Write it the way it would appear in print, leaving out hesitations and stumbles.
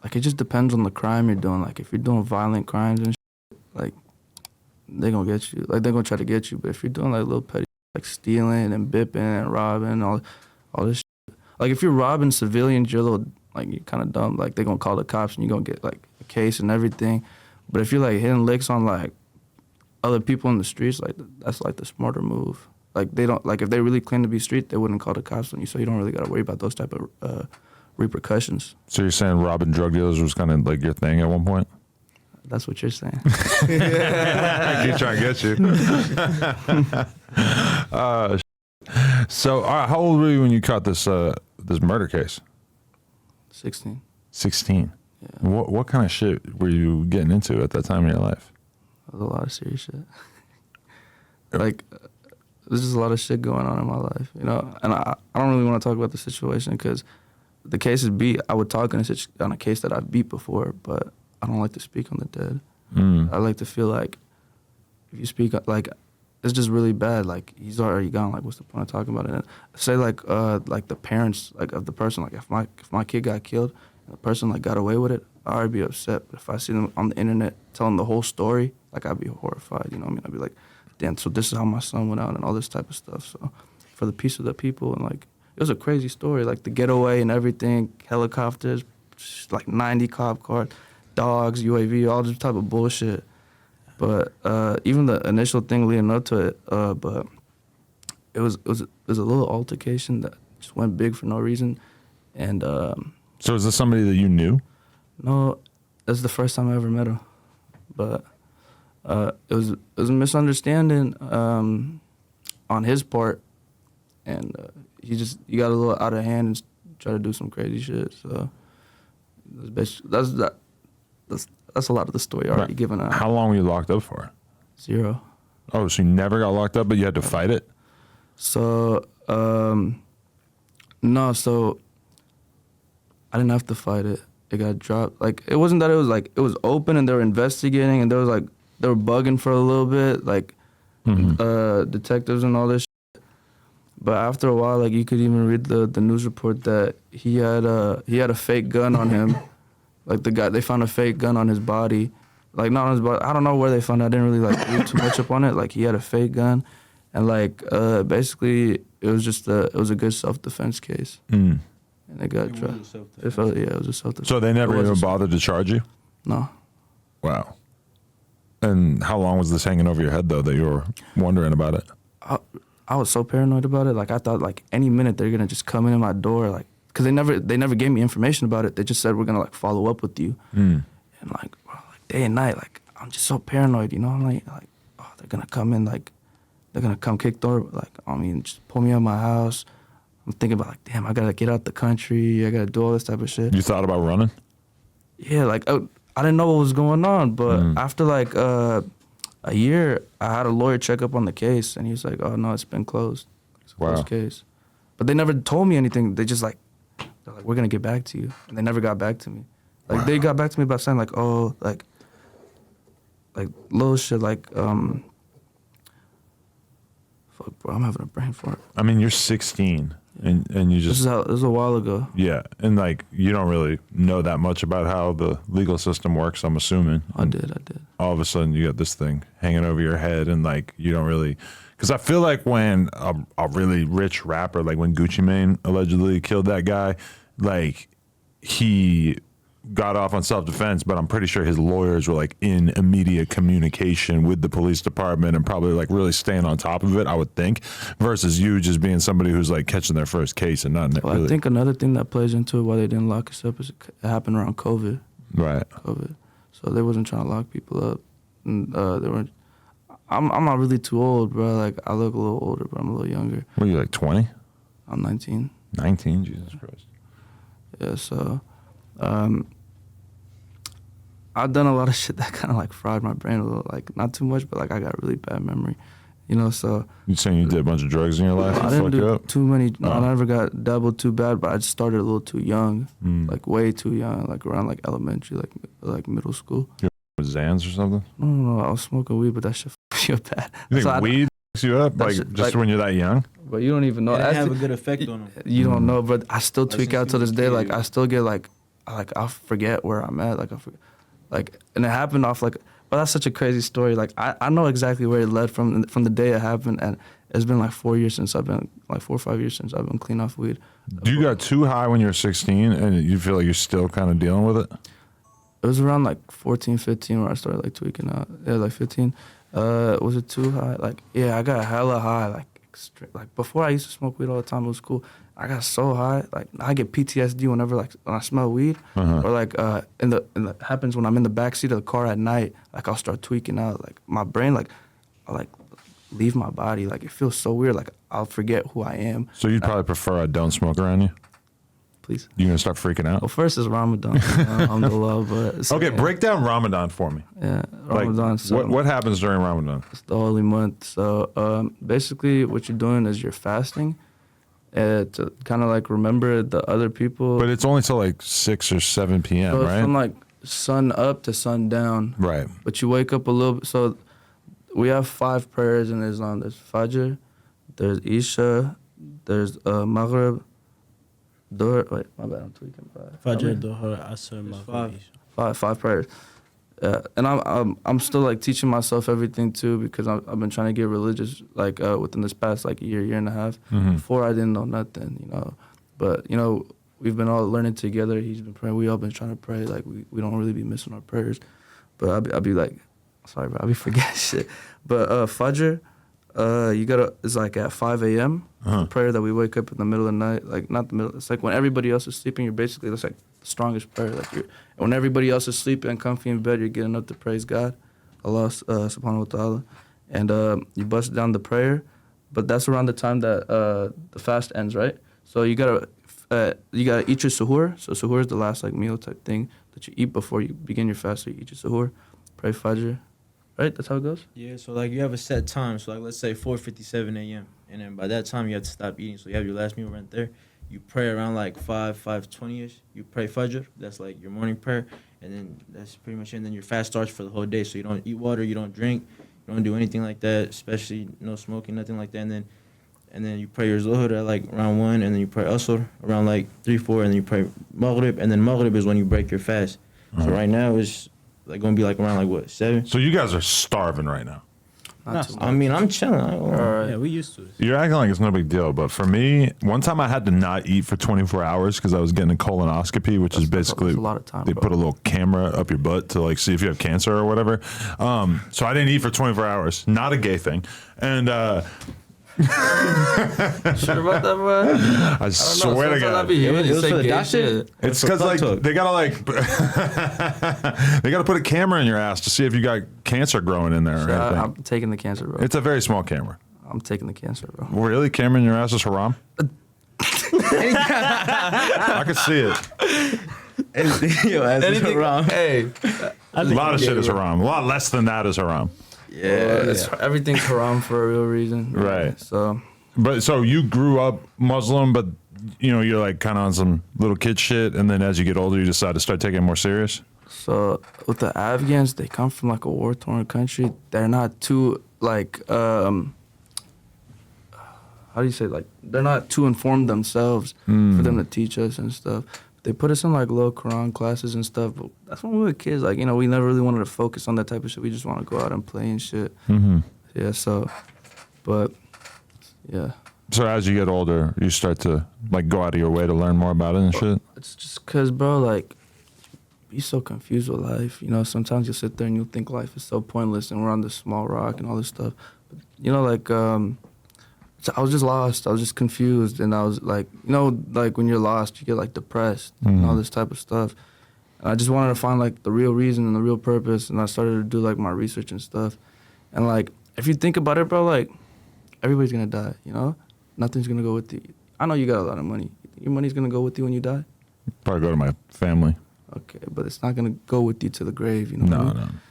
like it just depends on the crime you're doing. Like if you're doing violent crimes and shit, like they're gonna get you. Like they're gonna try to get you. But if you're doing like little petty, like stealing and bipping and robbing and all this shit. Like if you're robbing civilians, you're a little, like you're kind of dumb. Like they're gonna call the cops and you're gonna get like a case and everything. But if you're like hitting licks on like other people in the streets, like that's like the smarter move. Like they don't, like if they really claim to be street, they wouldn't call the cops on you. So you don't really gotta worry about those type of repercussions. So you're saying robbing drug dealers was kind of like your thing at one point? That's what you're saying. I keep trying to get you. So how old were you when you caught this this murder case? 16. 16. Yeah. What kind of shit were you getting into at that time in your life? There's a lot of serious shit. Like, there's just a lot of shit going on in my life, you know? And I don't really want to talk about the situation because the case is beat. I would talk on a case that I've beat before, but I don't like to speak on the dead. I like to feel like if you speak, like, it's just really bad. Like, he's already gone. Like, what's the point of talking about it? And say, like the parents, like, of the person, like, if my kid got killed and the person, like, got away with it, I'd be upset. But if I see them on the internet telling the whole story, like, I'd be horrified, you know what I mean? I'd be like, damn, so this is how my son went out and all this type of stuff. So for the peace of the people, and, like, it was a crazy story. Like, the getaway and everything, helicopters, like, 90 cop cars, dogs, UAV, all this type of bullshit. But even the initial thing leading up to it, but it was a little altercation that just went big for no reason. And so is this somebody that you knew? No, that's the first time I ever met him. But it was a misunderstanding on his part, and he got a little out of hand and tried to do some crazy shit. So that's a lot of the story already given out. How long were you locked up for? 0. Oh, so you never got locked up, but you had to fight it? So, no, so I didn't have to fight it. It got dropped. Like, it wasn't that it was open and they were investigating and they were bugging for a little bit, like, detectives and all this shit. But after a while, like, you could even read the news report that he had a fake gun on him. Like, they found a fake gun on his body. Like, not on his body. I don't know where they found it. I didn't really, like, read too much up on it. Like, he had a fake gun. And, like, basically, it was a good self-defense case. And it got dropped. It was a self-defense. So they never even bothered to charge you? No. Wow. And how long was this hanging over your head, though, that you were wondering about it? I was so paranoid about it. Like, I thought, like, any minute they're going to just come in my door, like, because they never gave me information about it. They just said, we're going to, like, follow up with you. And, like, bro, like, day and night, like, I'm just so paranoid, you know? I'm like, oh, they're going to come in, like, they're going to come kick door, like, I mean, just pull me out of my house. I'm thinking about, like, damn, I got to get out the country. I got to do all this type of shit. You thought about running? Yeah, like, I didn't know what was going on. But after, like, a year, I had a lawyer check up on the case. And he was like, oh, no, it's been closed. It's a closed case. But they never told me anything. They just, like, they're like, we're going to get back to you. And they never got back to me. Like, they got back to me about saying, like, oh, like little shit, like, fuck, bro, I'm having a brain fart. I mean, you're 16, and you just... This was a while ago. Yeah, and, like, you don't really know that much about how the legal system works, I'm assuming. I did. All of a sudden, you got this thing hanging over your head, and, like, you don't really... Because I feel like when a really rich rapper, like when Gucci Mane allegedly killed that guy, like, he got off on self-defense, but I'm pretty sure his lawyers were, like, in immediate communication with the police department and probably, like, really staying on top of it, I would think, versus you just being somebody who's, like, catching their first case and not really... I think another thing that plays into it why they didn't lock us up is it happened around COVID. Right. COVID. So they wasn't trying to lock people up. And they weren't... I'm not really too old, bro. Like, I look a little older, but I'm a little younger. What are you, like 20? I'm 19. 19? Jesus Christ. Yeah, so... I've done a lot of shit that kind of, like, fried my brain a little. Like, not too much, but, like, I got really bad memory. You know, so... You saying you did a bunch of drugs in your life? I didn't do too many... No, I never got dabbled too bad, but I just started a little too young. Like, way too young. Like, around, like, elementary, like middle school. You with Zans or something? No, I was smoking weed, but that shit fucked you up bad. You think weed fucks you up? Like, just like, when you're that young? But you don't even know. It have a good effect on them. You don't know, but I still tweak out to this day. Like, I still get, like... I'll forget where I'm at. Like, and it happened off like, but that's such a crazy story. Like, I know exactly where it led from the day it happened, and it's been like 4 years since I've been, like 4 or 5 years since I've been clean off weed. You got too high when you were 16, and you feel like you're still kind of dealing with it? It was around like 14, 15 where I started like tweaking out. Yeah, like 15. Was it too high? Like, yeah, I got hella high. Like before I used to smoke weed all the time. It was cool. I got so high. Like I get PTSD whenever like when I smell weed, or like it happens when I'm in the backseat of the car at night. Like I'll start tweaking out. Like my brain, like I like leave my body. Like it feels so weird. Like I'll forget who I am. So you'd probably prefer I don't smoke around you? Please. You gonna start freaking out? Well, first is Ramadan. Alhamdulillah, but so, okay, break down Ramadan for me. Yeah, Ramadan. Like, So what happens during Ramadan? it's the holy month. So basically, what you're doing is you're fasting, to kind of like remember the other people. But it's only till like 6 or 7 p.m., So it's right? from like sun up to sun down. Right. But you wake up a little. So we have 5 prayers in Islam. There's Fajr, there's Isha, there's Maghrib. Wait, my bad, I'm tweaking. Fajr, Dhuhr, Asr, Maghrib. Five prayers. And I'm still like teaching myself everything too, because I've been trying to get religious like within this past like year and a half. Before I didn't know nothing, you know. But you know, we've been all learning together. He's been praying. We all been trying to pray. Like we don't really be missing our prayers. But I'll be like, sorry, bro, I'll be forgetting shit. But Fajr, it's like at 5 a.m. Prayer that we wake up in the middle of the night, like not the middle. It's like when everybody else is sleeping, that's like the strongest prayer. Like when everybody else is sleeping and comfy in bed, you're getting up to praise God, Allah subhanahu wa ta'ala, and you bust down the prayer. But that's around the time that the fast ends, right? So you gotta eat your suhoor. So suhoor is the last like meal type thing that you eat before you begin your fast. So you eat your suhoor, pray Fajr. Right, that's how it goes? Yeah, so like you have a set time. So like let's say 4:57 a.m. And then by that time you have to stop eating. So you have your last meal right there. You pray around like 5:20ish. You pray Fajr. That's like your morning prayer. And then that's pretty much it. And then your fast starts for the whole day. So you don't eat water, you don't drink, you don't do anything like that, especially no smoking, nothing like that. And then you pray your Zuhr at like around 1, and then you pray Asr around like 3, 4, and then you pray Maghrib. And then Maghrib is when you break your fast. So right now it's like gonna be like around like what, 7? So you guys are starving right now. I mean, I'm chilling. Yeah, we used to it. You're acting like it's no big deal, but for me, one time I had to not eat for 24 hours because I was getting a colonoscopy, which is basically that's a lot of time, they bro. put a little camera up your butt to like see if you have cancer or whatever. So I didn't eat for 24 hours. Not a gay thing, and Sure about that, bro? I swear to God. It was for the doctor? It's because like they gotta like they gotta put a camera in your ass to see if you got cancer growing in there or anything. I'm taking the cancer, bro. It's a very small camera. I'm taking the cancer, bro. Really, camera in your ass is haram? I could see it. Yo, anything wrong? Hey, A lot of shit is haram. A lot less than that is haram. everything's haram for a real reason. Right. So, But so you grew up Muslim, but you know you're like kind of on some little kid shit, and then as you get older, you decide to start taking it more serious. so with the Afghans, they come from like a war-torn country. They're not too like how do you say, like, they're not too informed themselves for them to teach us and stuff. They put us in like little Quran classes and stuff, but that's when we were kids. Like, you know, we never really wanted to focus on that type of shit. We just want to go out and play and shit. Yeah, so, but, yeah. So as you get older, you start to like go out of your way to learn more about it and shit. It's just because, bro, like, be so confused with life. You know, sometimes you'll sit there and you'll think life is so pointless and we're on this small rock and all this stuff. But, you know, like, so I was just lost. I was just confused. And I was like, you know, like when you're lost, you get like depressed and all this type of stuff. And I just wanted to find like the real reason and the real purpose. And I started to do like my research and stuff. And like, if you think about it, bro, like everybody's going to die, you know? Nothing's going to go with you. I know you got a lot of money. Your money's going to go with you when you die? Probably go to my family. Okay, but it's not going to go with you to the grave, you know? No.